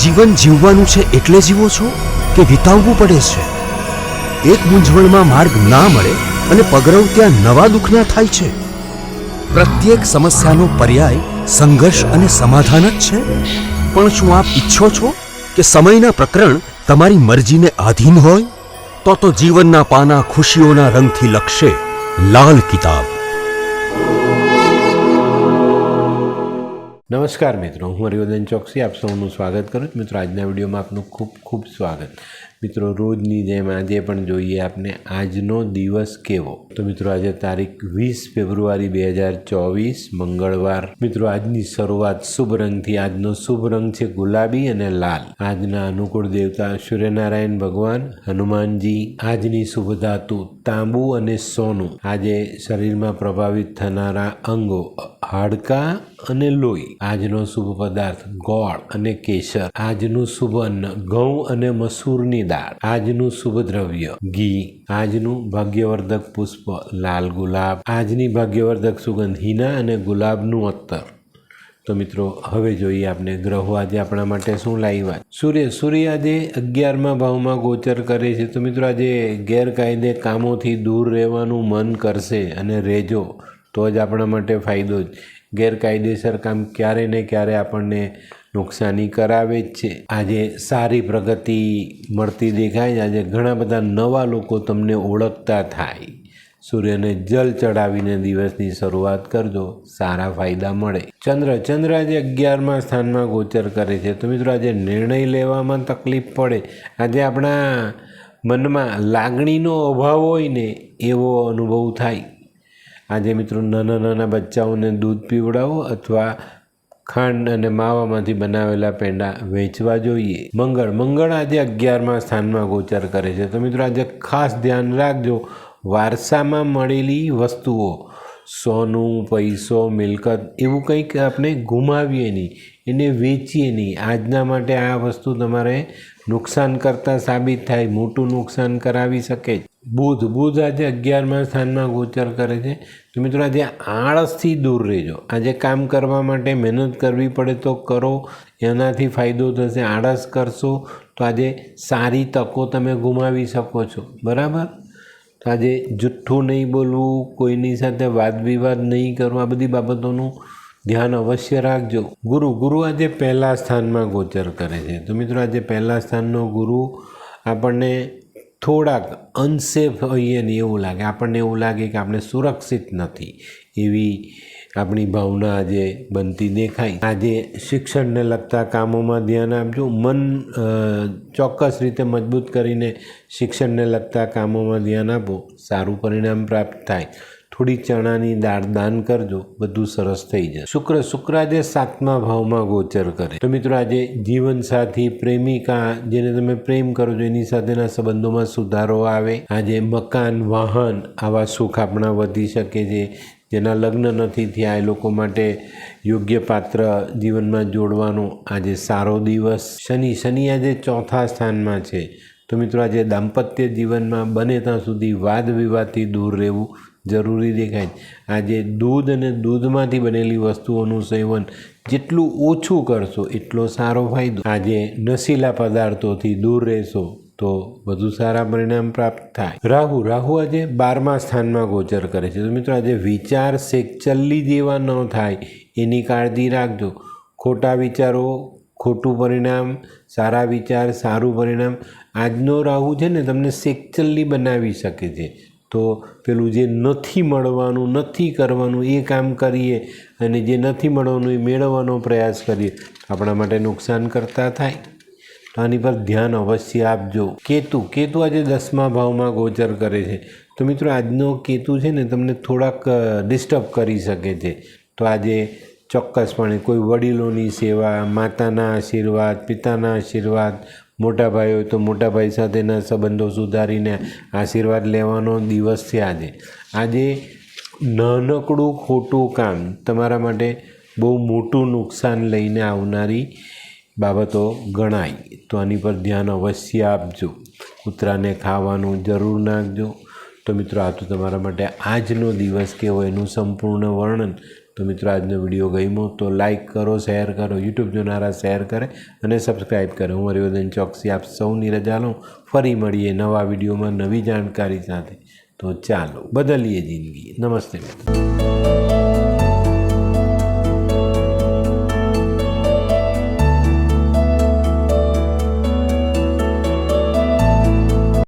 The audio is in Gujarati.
જીવન જીવવાનું છે એટલે જીવો છો કે વિતાવવું પડે છે? એક મૂંઝવણમાં માર્ગ ના મળે અને પગરવ ત્યાં નવા દુઃખના થાય છે. પ્રત્યેક સમસ્યાનો પર્યાય સંઘર્ષ અને સમાધાન જ છે. પણ શું આપ ઈચ્છો છો કે સમયના પ્રકરણ તમારી મરજીને આધીન હોય? તો જીવનના પાના ખુશીઓના રંગથી લખશે લાલ કિતાબ. નમસ્કાર મિત્રો, હું હરિવર્ધન ચોકસી આપ સૌનું સ્વાગત કરું છું. મિત્રો, આજના વિડીયોમાં આપનું ખૂબ ખૂબ સ્વાગત. મિત્રો, રોજની જેમ આજે પણ જોઈએ આપને આજનો દિવસ કેવો. તો મિત્રો, આજે તારીખ 20 ફેબ્રુઆરી 2024 મંગળવાર. મિત્રો, આજની શરૂઆત શુભ રંગથી. આજનો શુભ રંગ છે ગુલાબી અને લાલ. આજના અનુકૂળ દેવતા સૂર્યનારાયણ ભગવાન, હનુમાનજી. આજની શુભ ધાતુ તાંબુ અને સોનું. આજે શરીરમાં પ્રભાવિત થનારા અંગો હાડકાં અને લોહી. આજનો શુભ પદાર્થ ગોળ અને કેસર. આજનું શુભ અન્ન ઘઉં અને મસૂરની દાળ. આજનું શુભ દ્રવ્ય ઘી. આજનું ભાગ્યવર્ધક પુષ્પ લાલ ગુલાબ. આજની ભાગ્યવર્ધક સુગંધ હિના અને ગુલાબનું અત્તર. તો મિત્રો, હવે જોઈએ આપણે ગ્રહો આજે આપણા માટે શું લાવ્યા. સૂર્ય આજે 11મા ભાવમાં ગોચર કરે છે. તો મિત્રો, આજે ગેરકાયદે કામોથી દૂર રહેવાનું મન કરશે અને રહેજો તો જ આપણા માટે ફાયદો જ. ગેરકાયદેસર કામ ક્યારે ને ક્યારે આપણને નુકસાની કરાવે જ છે. આજે સારી પ્રગતિ મળતી દેખાય છે. આજે ઘણા બધા નવા લોકો તમને ઓળખતા થાય. સૂર્યને જલ ચડાવીને દિવસની શરૂઆત કરજો, સારા ફાયદા મળે. ચંદ્ર આજે 11મા સ્થાનમાં ગોચર કરે છે. તો મિત્રો, આજે નિર્ણય લેવામાં તકલીફ પડે. આજે આપણા મનમાં લાગણીનો અભાવ હોય ને એવો અનુભવ થાય. આજે મિત્રો, નાના બચ્ચાઓને દૂધ પીવડાવો અથવા ખાંડ અને માવામાંથી બનાવેલા પેંડા વેચવા જોઈએ. મંગળ આજે 11મા સ્થાનમાં ગોચર કરે છે. તો મિત્રો, આજે ખાસ ધ્યાન રાખજો, વારસામાં મળેલી વસ્તુઓ, સોનું, પૈસો, મિલકત એવું કંઈક આપણે ગુમાવીએ નહીં, એને વેચીએ નહીં. આજના માટે આ વસ્તુ તમારે નુકસાન કરતાં સાબિત થાય, મોટું નુકસાન કરાવી શકે. બુધ આજે 11મા સ્થાનમાં ગોચર કરે છે. તો મિત્રો, આજે આળસથી દૂર રહેજો. આજે કામ કરવા માટે મહેનત કરવી પડે તો કરો, એનાથી ફાયદો થશે. આળસ કરશો તો આજે સારી તકો તમે ગુમાવી શકો છો. બરાબર? તો આજે જુઠ્ઠું નહીં બોલવું, કોઈની સાથે વાદ વિવાદ નહીં કરવો, આ બધી બાબતોનું ધ્યાન અવશ્ય રાખજો. ગુરુ આજે 1લા સ્થાનમાં ગોચર કરે છે. તો મિત્રો, આજે 1લા સ્થાનનો ગુરુ આપણને થોડાક અનસેફ હોઈએ ને એવું લાગે, આપણને એવું લાગે કે આપણે સુરક્ષિત નથી, એવી આપણી ભાવના આજે બનતી દેખાય. આજે શિક્ષણને લગતા કામોમાં ધ્યાન આપજો. મન ચોક્કસ રીતે મજબૂત કરીને શિક્ષણને લગતા કામોમાં ધ્યાન આપો, સારું પરિણામ પ્રાપ્ત થાય. થોડી ચણાની દાળ દાન કરજો, બધું સરસ થઈ જશે. શુક્ર આજે 7મા ભાવમાં ગોચર કરે. તો મિત્રો, આજે જીવનસાથી, પ્રેમિકા, જેને તમે પ્રેમ કરો છો એની સાથેના સંબંધોમાં સુધારો આવે. આજે મકાન, વાહન આવા સુખ આપણા વધી શકે છે. જેના લગ્ન નથી થયા એ લોકો માટે યોગ્ય પાત્ર જીવનમાં જોડવાનો આજે સારો દિવસ. શનિ આજે 4થા સ્થાનમાં છે. તો મિત્રો, આજે દાંપત્ય જીવનમાં બને ત્યાં સુધી વાદ વિવાદથી દૂર રહેવું જરૂરી દેખાય. આજે દૂધ અને દૂધમાંથી બનેલી વસ્તુઓનું સેવન જેટલું ઓછું કરશો એટલો સારો ફાયદો. આજે નશીલા પદાર્થોથી દૂર રહેશો તો વધુ સારા પરિણામ પ્રાપ્ત થાય. રાહુ આજે 12મા સ્થાનમાં ગોચર કરે છે. તો મિત્રો, આજે વિચાર સેકચલ્લી જેવા ન થાય એની કાળજી રાખજો. ખોટા વિચારો ખોટું પરિણામ, સારા વિચાર સારું પરિણામ. આજનો રાહુ છે ને તમને સેકચલ્લી બનાવી શકે છે. તો પેલું જે નથી મળવાનું, નથી કરવાનું એ કામ કરીએ અને જે નથી મળવાનું એ મેળવવાનો પ્રયાસ કરીએ, આપણા માટે નુકસાન કરતા થાય. તો આની પર ધ્યાન અવશ્ય આપજો. કેતુ આજે 10મા ભાવમાં ગોચર કરે છે. તો મિત્રો, આજનો કેતુ છે ને તમને થોડાક ડિસ્ટર્બ કરી શકે છે. તો આજે ચોક્કસપણે કોઈ વડીલોની સેવા, માતાના આશીર્વાદ, પિતાના આશીર્વાદ, મોટા ભાઈ હોય તો મોટા ભાઈ સાથેના સંબંધો સુધારીને આશીર્વાદ લેવાનો દિવસ છે. આજે નાનકડું ખોટું કામ તમારા માટે બહુ મોટું નુકસાન લઈને આવનારી બાબતો ગણાય. તો આની પર ધ્યાન અવશ્ય આપજો. કૂતરાને ખાવાનું જરૂર નાખજો. તો મિત્રો આ તો તમારા માટે આજનો દિવસ કેવો એનું સંપૂર્ણ વર્ણન. તો મિત્રો આજનો વિડીયો ગમ્યો તો લાઈક કરો, શેર કરો, યુટ્યુબ જોનારા શેર કરે અને સબસ્ક્રાઈબ કરે. હું હરિવર્ધન ચોકસી આપ સૌની રજા લઉં. ફરી મળીએ નવા વિડીયોમાં નવી જાણકારી સાથે. તો ચાલો બદલીએ જિંદગી. નમસ્તે મિત્રો.